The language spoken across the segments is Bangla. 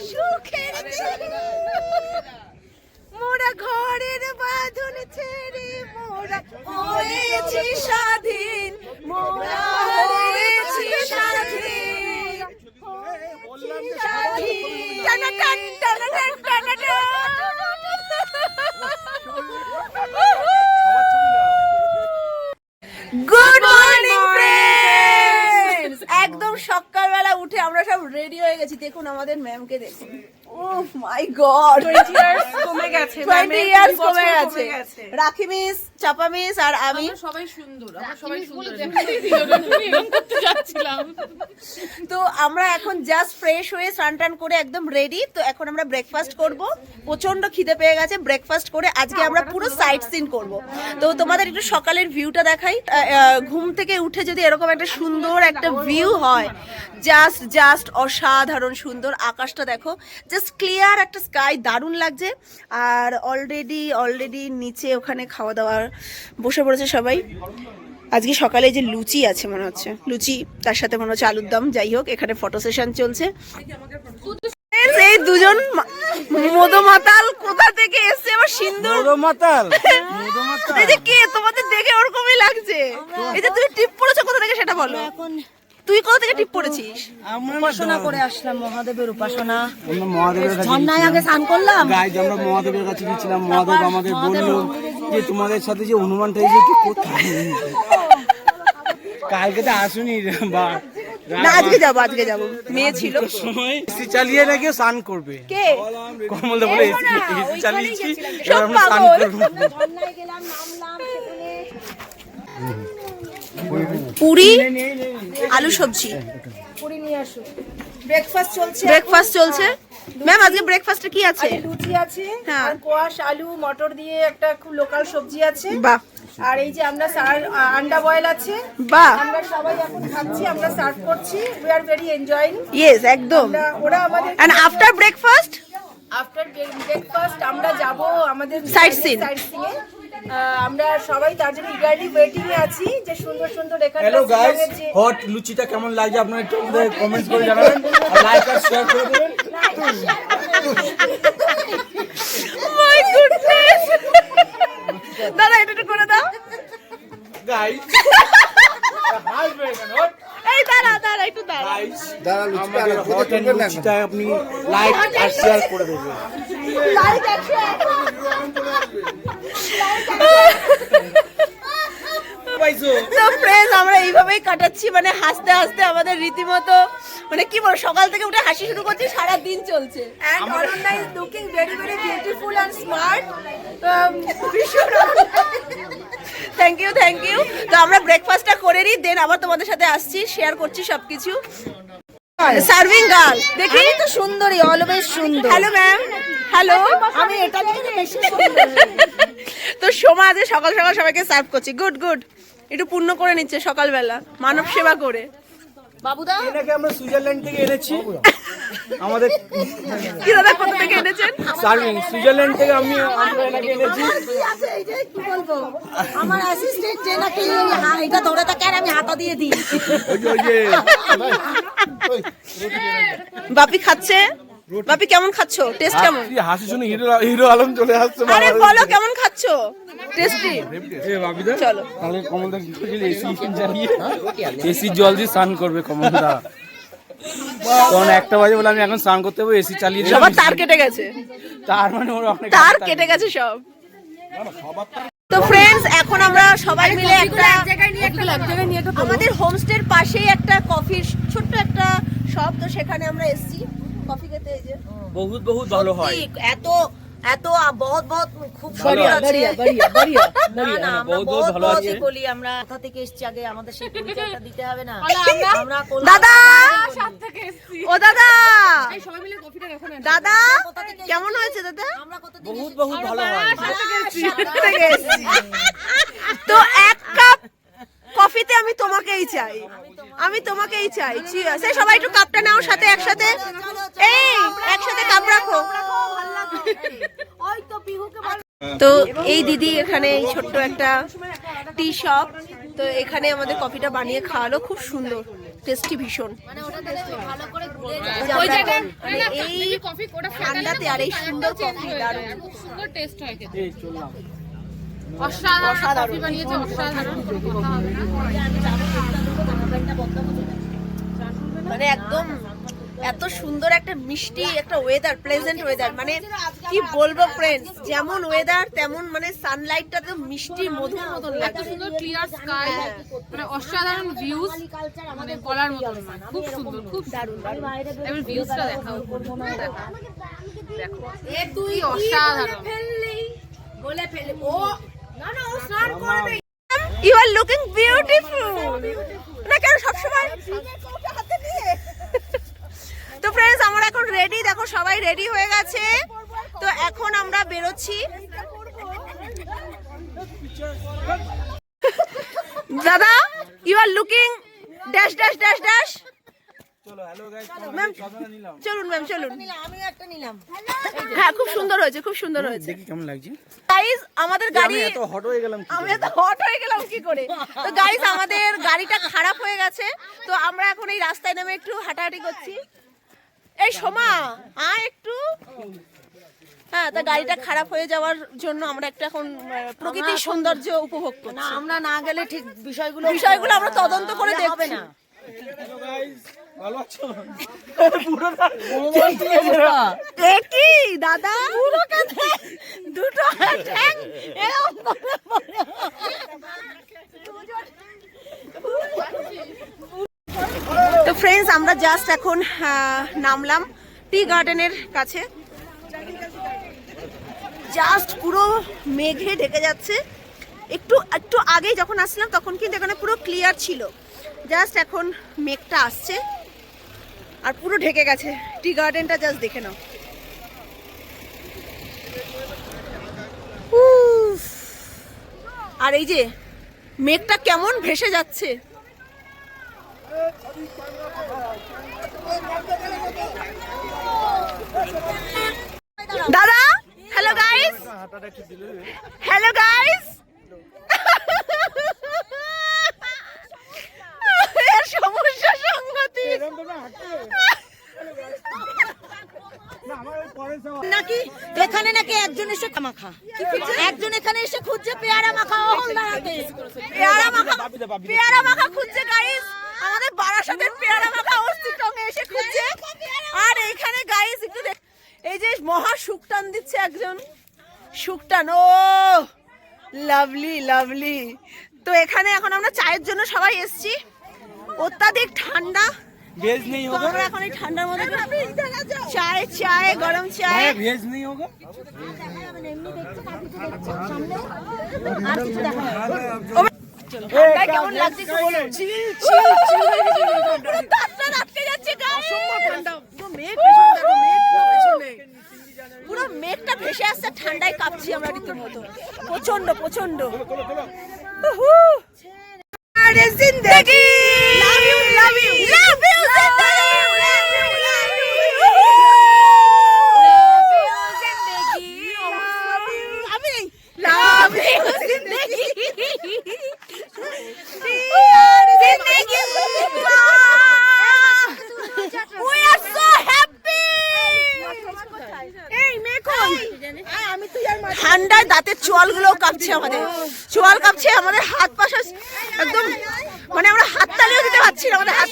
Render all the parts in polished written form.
সুখের মোরা ঘরের বাঁধন ছেড়ে মোরা হয়েছি স্বাধীন, মোরা হয়েছি স্বাধীন, টানাটান টানাটান টানাটান। গুড মর্নিং ফ্রেন্ডস, একদম সকালবেলা উঠে আমরা সব রেডি হয়ে গেছি। দেখুন আমাদের ম্যামকে দেখুন, ওহ মাই গড, 20 ইয়ার্স কমে গেছে, 20 ইয়ার্স কমে গেছে। রাখি মিস, চাপা মিস আর আমি সবাই সুন্দর, আমরা সবাই সুন্দর করতে যাচ্ছিলাম। তো আমরা এখন জাস্ট ফ্রেশ হয়ে স্নান টান করে একদম রেডি। তো এখন আমরা ব্রেকফাস্ট করব, প্রচন্ড খিদে পেয়ে গেছে। ব্রেকফাস্ট করে আজকে আমরা পুরো সাইট সিন করব। তো তোমাদের একটু সকালের ভিউটা দেখাই। ঘুম থেকে উঠে যদি এরকম একটা সুন্দর একটা ভিউ হয়, জাস্ট অসাধারণ সুন্দর। আকাশটা দেখো, জাস্ট ক্লিয়ার একটা স্কাই, দারুণ লাগছে। আর অলরেডি নিচে ওখানে খাওয়া দাওয়ার বসে পড়েছে সবাই। আজকে সকালে যে লুচি আছে মনে হচ্ছে, লুচি তার সাথে মনে হচ্ছে আলুর দম। যাই হোক, এখানে ফটো সেশন চলছে। এই দুজন মদমাতাল কোথা থেকে এসছে? আমার সিন্দুর মদমাতাল এই যে কে, তোমাদের দেখে ওরকমই লাগছে। এই যে তুমি টিপ পড়েছো কোথা থেকে সেটা বলো। তুই কোথা থেকে টিপ পড়েছিস? উপাসনা করে আসলাম, মহাদেবের উপাসনা। মহাদেবের কাছে ঝর্ণায় আগে স্নান করলাম। গাইজ আমরা মহাদেবের কাছে গেছিলাম। মহাদেব আমাদের বললো যে তোমাদের সাথে যে হনুমানটা এই যে একটু কোথায়, কালকে তো আসুনি বা না, আজকে যাবো। মেয়ে ছিল সময় এসি চালিয়ে নাকি স্নান করবে। কে? কমল দা বলে এসি চালিয়েছি, সব আমরা স্নান পাগল। করব। ঝর্ণায় গেলাম, নামলাম, পুরি আলু সবজি, পুরি নিয়ে আসো। ব্রেকফাস্ট চলছে। ম্যাম আজকে ব্রেকফাস্টে কি আছে? লুচি আছে, হ্যাঁ। আর কোয়াশ আলু মটর দিয়ে একটা খুব লোকাল সবজি আছে। বাহ আর এই যে আমরা আন্ডা বয়েল আছে। বাহ, আমরা সবাই এখন খাচ্ছি, আমরা সার্ভ করছি। We are very enjoying. Yes একদম। ওরা আমাদের and after breakfast after breakfast আমরা যাব আমাদের Sight scene. আমরা সবাই তার জন্য ইগারলি ওয়েটিং এ আছি যে সুন্দর এখানে। হ্যালো গাইস, হট লুচিটা কেমন লাগছে আপনারা একটু কমেন্টস করে জানাবেন, আর লাইক আর শেয়ার করে দেবেন। মাই গুডনেস, দাদা এটা একটু করে দাও গাইস হাসবে কেন? হট এই দাঁড়া একটু দাঁড়া। গাইস আমাদের হট এন্ড লুচিটা আপনি লাইক আর শেয়ার করে দেবেন। Like action. তো ফ্রেন্ডস, আমরা এইভাবেই কাটাচ্ছি, মানে হাসতে হাসতে আমাদের রীতিমতো, মানে কি বল, সকাল থেকে উঠে হাসি শুরু করছি, সারা দিন চলছে। and Ananda is looking very beautiful and smart. Thank you. তো আমরা ব্রেকফাস্টটা করে নিই, দেন আবার তোমাদের সাথে আসছি, শেয়ার করছি সবকিছু। সার্ভিং গার্ল দেখি তো সুন্দরী, অলওয়েজ সুন্দর। Hello ma'am. হ্যালো, আমি এটা নিয়ে বেশি সুন্দর। তো সমাজে সকাল সবাইকে সার্ভ করছি। গুড, একটু পূর্ণ করে নিচ্ছে সকালবেলা, মানব সেবা করে। বাবুদা, এটাকে আমরা সুইজারল্যান্ড থেকে এনেছি। আমাদের কি দাদা, কোথা থেকে এনেছেন? সার্ভিং সুইজারল্যান্ড থেকে আমরা এটাকে এনেছি। এই যে কি বলবো, আমার অ্যাসিস্ট্যান্ট যে নাকি এটা ধরে থাকে আর আমি হাতা দিয়ে দিই। ওই যে বাপি খাচ্ছে। বাপি কেমন খাচ্ছো? টেস্ট কেমন? হাসি শুনে হিরো আলম চলে আসছে। আরে বলো কেমন খাচ্ছো? টেস্টি। এ বাবিদা, চলো। তাহলে কমলদা কি করছিল? এসি জ্বালিয়ে এসি জল দিয়ে স্নান করবে কমলদা। তখন 1টা বাজে বলে আমি এখন স্নান করতে যাবো, এসি চালিয়ে দিলাম। সবার তার কেটে গেছে, তার মানে ওর অনেক তার কেটে গেছে সব। তো ফ্রেন্ডস, এখন আমরা সবাই মিলে একটা আমাদের হোমস্টের পাশেই একটা কফির ছোট্ট একটা শপ, তো সেখানে আমরা এসেছি কফি খেতে। এই যে বহুত ভালো হয়। এত বহুত খুব ভালো সুন্দর আছে। আছে। না আমরা বহুত বহুত ভালো আছে। বলি, আমরা কোথা থেকে এসেছি আগে আমাদের সেই পরিচয়টা দিতে হবে না। আমরা দাদা, ও দাদা, দাদা কেমন হয়েছে দাদা? আমরা কত বহুত ভালো হয়। তো এক কাপ কফিতে আমি তোমাকেই চাই। সেই সবাই একটু কাপটা নাও সাথে, একসাথে কাপ রাখো। তো এই দিদি এখানে ছোট্ট একটা টি শপ, তো এখানে আমাদের কফিটা বানিয়ে খাওয়ালো, খুব সুন্দর টেস্টি ভীষণ। মানে ওটা ভালো করে ঘুরে ওই জায়গায় এই কফি ওটা ঠান্ডাতে আর এই সুন্দর কফি দারুণ। খুব সুন্দর টেস্ট হয় খেতে। এই চললাম। অসাধারণ কফি বানিয়েছে, অসাধারণ। মানে একদম এত সুন্দর একটা মিষ্টি একটা ওয়েদার, প্লেজেন্ট ওয়েদার, মানে কি বলবো ফ্রেন্ডস, যেমন ওয়েদার তেমন মানে সানলাইটটা তো মিষ্টি মধুর মতন এত লাগে। সুন্দর ক্লিয়ার স্কাই, মানে অসাধারণ ভিউজ, মানে বলার মতো নয়। খুব সুন্দর, খুব দারুণ। এবার ভিউজটা দেখাও, দেখো কি অসাধারণ। বলে ফেলে ও না ও স্নান করবে। ইউ আর লুকিং বিউটিফুল না কেন সবসময়। তো ফ্রেন্ডস আমরা এখন রেডি, দেখো সবাই রেডি হয়ে গেছে। তো এখন আমরা বেরোচ্ছি। দাদা you are looking dash dash dash dash. চলো হ্যালো গাইস, ম্যাম কতটা নিলাম? চলুন ম্যাম চলুন। আমিও একটা নিলাম। হ্যাঁ খুব সুন্দর হয়েছে, খুব সুন্দর হয়েছে। দেখি কেমন লাগছে। গাইস আমাদের গাড়ি, আমি এত হট হয়ে গেলাম কি আমি এত হট হয়ে গেলাম কি করে। তো গাইস আমাদের গাড়িটা খারাপ হয়ে গেছে, তো আমরা এখন এই রাস্তায় নেমে একটু হাঁটাহাঁটি করছি। এই সোমা একটু, হ্যাঁ তা গাড়িটা খারাপ হয়ে যাওয়ার জন্য আমরা একটা এখন প্রকৃতির সৌন্দর্য উপভোগ করছি। না আমরা না গেলে ঠিক বিষয়গুলো আমরা তদন্ত করে দেখবে না। হ্যালো গাইস, ভালো আছো? কি দাদা পুরো কাঁধে দুটো ঠ্যাং এরকম করে পড়ে। তো ফ্রেন্ডস আমরা জাস্ট এখন নামলাম টি গার্ডেনের কাছে। জাস্ট পুরো মেঘে ঢেকে যাচ্ছে। একটু একটু আগে যখন আসলাম তখন কিন্তু এখানে পুরো ক্লিয়ার ছিল, জাস্ট এখন মেঘটা আসছে আর পুরো ঢেকে গেছে। টি গার্ডেনটা জাস্ট দেখে নাও। উফ, আর এই যে মেঘটা কেমন ভেসে যাচ্ছে। দাদা হ্যালো গাইস, হ্যালো গাইস। এর সমস্যা সংগতি নাকি এখানে নাকি একজন এসে মাখা, একজন এখানে এসে খুঁজছে পেয়ারা মাখা হলদারাতে। পেয়ারা মাখা খুঁজছে গাইস, আমাদের বারাসাতের পেয়ারা মাখা অস্তিত্বে এসে খুঁজছে। আর এখানে গাইস একটু এই যে মহা শুকটান দিচ্ছে একজন, শুকটান, ও লাভলি লাভলি। তো এখানে এখন আমরা চায়ের জন্য সবাই এসেছি, অত্যাধিক ঠান্ডা। ভেজ নেই তো হোগা, আমরা এখন এই ঠান্ডার মধ্যে চায় চায় গরম চায়। ভেজ নেই হোগা। ঠান্ডায় কেমন লাগছে একটু বলুন। পুরো দাঁতটা আটকে যাচ্ছে গায়ে। পুরো মেঘ পেছনে দেখো, মেঘ পুরো পেছনে। পুরো মেঘটা ভেসে আসছে, ঠান্ডায় কাঁপছি আমরা রীতিমতো, প্রচন্ড প্রচন্ড। উহু। আরে জিন্দেগি love you love you love you জিন্দেগি লাভ ইউ জিন্দেগি আমি লাভ ইউ জিন্দেগি জিন্দেগি we are so happy। এই মেকন আমি তুই আর ঠান্ডায় দাঁতের চোয়ালগুলো কাঁপছে, আমাদের চোয়াল কাঁপছে, আমাদের হাত পা একদম মানে আমরা হাততালিও দিতে পারছি না, আমাদের হাত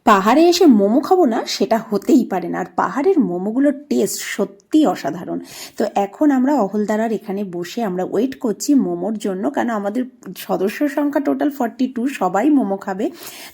পাহাড়ে এসে মোমো খাবো না সেটা হতেই পারে না। আর পাহাড়ের মোমোগুলোর টেস্ট সত্যি অসাধারণ। তো এখন আমরা অহলদারার এখানে বসে আমরা ওয়েট করছি মোমোর জন্য, কারণ আমাদের সদস্য সংখ্যা টোটাল 42, সবাই মোমো খাবে।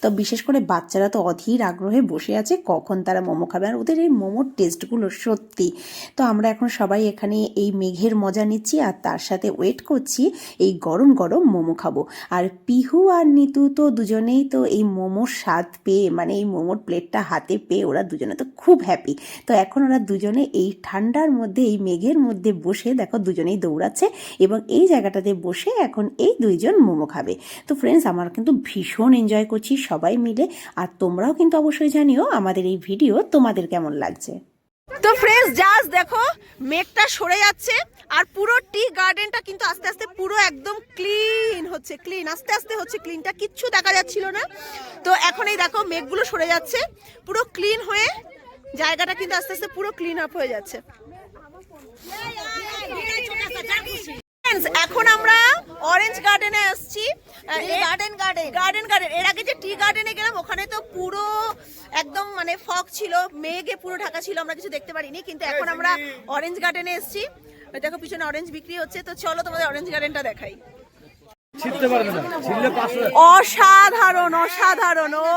তো বিশেষ করে বাচ্চারা তো অধীর আগ্রহে বসে আছে কখন তারা মোমো খাবে, আর ওদের এই মোমোর টেস্টগুলো সত্যি। তো আমরা এখন সবাই এখানে এই মেঘের মজা নিচ্ছি আর তার সাথে ওয়েট করছি এই গরম গরম মোমো খাবো। আর পিহু আর নিতু তো দুজনেই তো এই মোমোর স্বাদ পেয়ে, মানে এই মোমোর প্লেটটা হাতে পেয়ে ওরা দুজনে তো খুব হ্যাপি। তো এখন ওরা দুজনে এই ঠান্ডার মধ্যে এই মেঘের মধ্যে বসে দেখো দুজনেই দৌড়াচ্ছে এবং এই জায়গাটাতে বসে এখন এই দুইজন মোমো খাবে। তো ফ্রেন্ডস আমরা কিন্তু ভীষণ এনজয় করছি সবাই মিলে, আর তোমরাও কিন্তু অবশ্যই জানিও আমাদের এই ভিডিও তোমাদের কেমন লাগছে। তো ফ্রেন্ডস জাস্ট দেখো মেঘটা সরে যাচ্ছে আর পুরো টি গার্ডেনটা কিন্তু আস্তে আস্তে পুরো একদম ক্লিন হচ্ছে, ক্লিন আস্তে আস্তে হচ্ছে ক্লিনটা, কিচ্ছু দেখা যাচ্ছিল না। তো এখন এই দেখো মেঘগুলো সরে যাচ্ছে, পুরো ক্লিন হয়ে জায়গাটা কিন্তু আস্তে আস্তে পুরো ক্লিন আপ হয়ে যাচ্ছে। এখন আমরা অরেঞ্জ গার্ডেনে আসছি, গার্ডেন এর আগে যে টি গার্ডেনে গেলাম ওখানে তো পুরো একদম মানে ফগ ছিল, মেঘে পুরো ঢাকা ছিল, আমরা কিছু দেখতে পারিনি। কিন্তু এখন আমরা অরেঞ্জ গার্ডেনে এসেছি, দেখো পিছনে অরেঞ্জ বিক্রি হচ্ছে। তো চলো তোমাদের অরেঞ্জ গার্ডেনটা দেখাই। অসাধারণ অসাধারণ, ও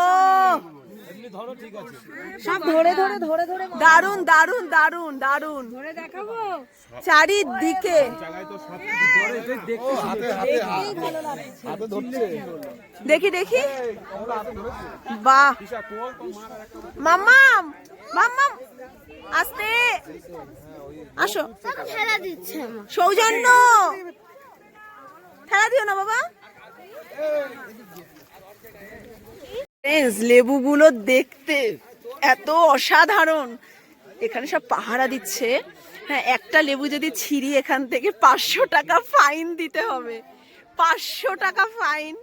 সব ধরে ধরে ধরে ধরে দারুন দারুন দারুন দারুন, চারিদিকে দেখি দেখি, বাহ মাম্মাম মাম্মাম আস্তে আসো, খেলা দিচ্ছে সৌজন্য খেলা দিও না বাবা। লেবুগুলো দেখতে এত অসাধারণ, এখানে সব পাহারা দিচ্ছে। হ্যাঁ, একটা লেবু যদি ছিঁড়ি এখান থেকে 500 টাকা ফাইন দিতে হবে, 500 টাকা ফাইন।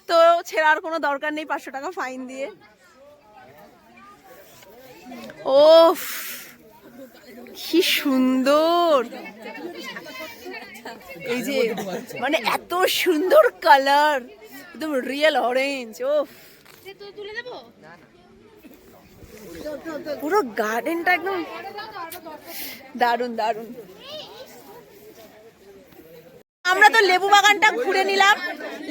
তো ছেড়ার কোনো দরকার নেই 500 টাকা ফাইন দিয়ে। ওফ কি সুন্দর, এই যে মানে এত সুন্দর কালার, একদম রিয়েল অরেঞ্জ। ওফ পুরো গার্ডেনটা একদম দারুন দারুন। আমরা তো লেবু বাগানটা ঘুরে নিলাম,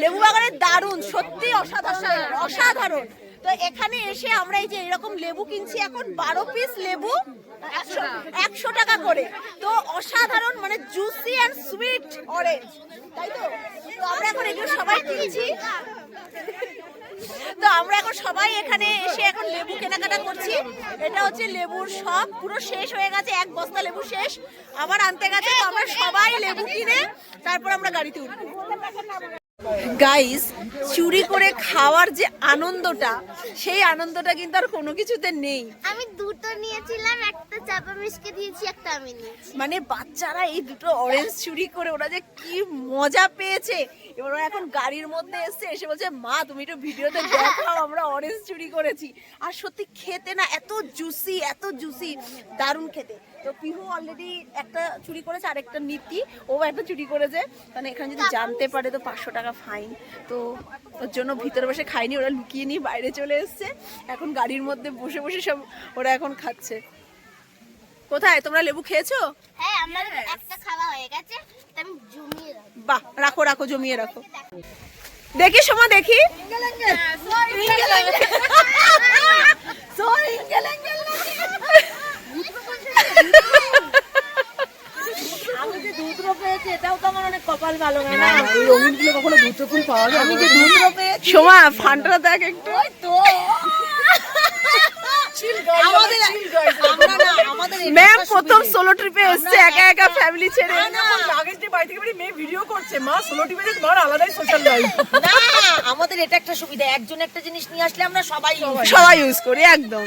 লেবু বাগানের দারুন, সত্যি অসাধারণ অসাধারণ। তো এখানে এসে আমরা এই যে এরকম লেবু কিনছি, এখন 12 পিস লেবু 100 টাকা করে। তো অসাধারণ, মানে জুসি এন্ড সুইট অরেঞ্জ, তাই তো? তো আমরা এখন এগুলো সবাই কিনছি। তো আমরা এখন সবাই এখানে এসে এখন লেবু কেনাকাটা করছি। এটা হচ্ছে লেবুর শপ, পুরো শেষ হয়ে গেছে, 1 বস্তা লেবু শেষ, আবার আনতে গেছে। তো আমরা সবাই লেবু কিনে তারপর আমরা গাড়িতে উঠবো। গাইস, চুরি করে খাওয়ার যে আনন্দটা, সেই আনন্দটা কিন্তু আর কোনো কিছুতে নেই। আমি দুটো নিয়েছিলাম, একটা চাপা মিশকে দিয়েছি, একটা আমি নিয়েছি। মানে বাচ্চারা এই দুটো অরেঞ্জ চুরি করে ওরা যে কি মজা পেয়েছে। এবার ওরা এখন গাড়ির মধ্যে এসে এসে বলছে, মা তুমি একটু ভিডিওতে দেখাও আমরা অরেঞ্জ চুরি করেছি। আর সত্যি খেতে না এত জুসি, দারুণ খেতে। তো পিহু অলরেডি একটা চুরি করেছে, আর একটা নীতি ও একটা চুরি করেছে। মানে এখানে যদি জানতে পারে তো 500 টাকা ফাইন। তো ওর জন্য ভিতরে বসে খাইনি, ওরা লুকিয়ে নিয়ে বাইরে চলে এসছে। এখন গাড়ির মধ্যে বসে বসে সব ওরা এখন খাচ্ছে। কোথায় তোমরা লেবু খেয়েছো? হ্যাঁ, আমার একটা খাওয়া হয়ে গেছে, আমি জমিয়ে রাখবো। বাহ, রাখো রাখো, জমিয়ে রাখো। দেখি সোমা, দেখি আমি যে দুধ পেয়েছি এটাও তো আমার অনেক কপাল ভালো না। এই রঙিনগুলো কখনো দুটো ফুল পাওয়া যায়? আমি যে দুধ পেয়েছি সোমা, ফান্টাটা দেখ একটু। ম্যাম প্রথম সোলো ট্রিপে এসেছে একা একা ফ্যামিলি ছেড়ে। আমাদের এটা একটা সুবিধা, একজন একটা জিনিস নিয়ে আসলে আমরা সবাই ইউজ করি একদম।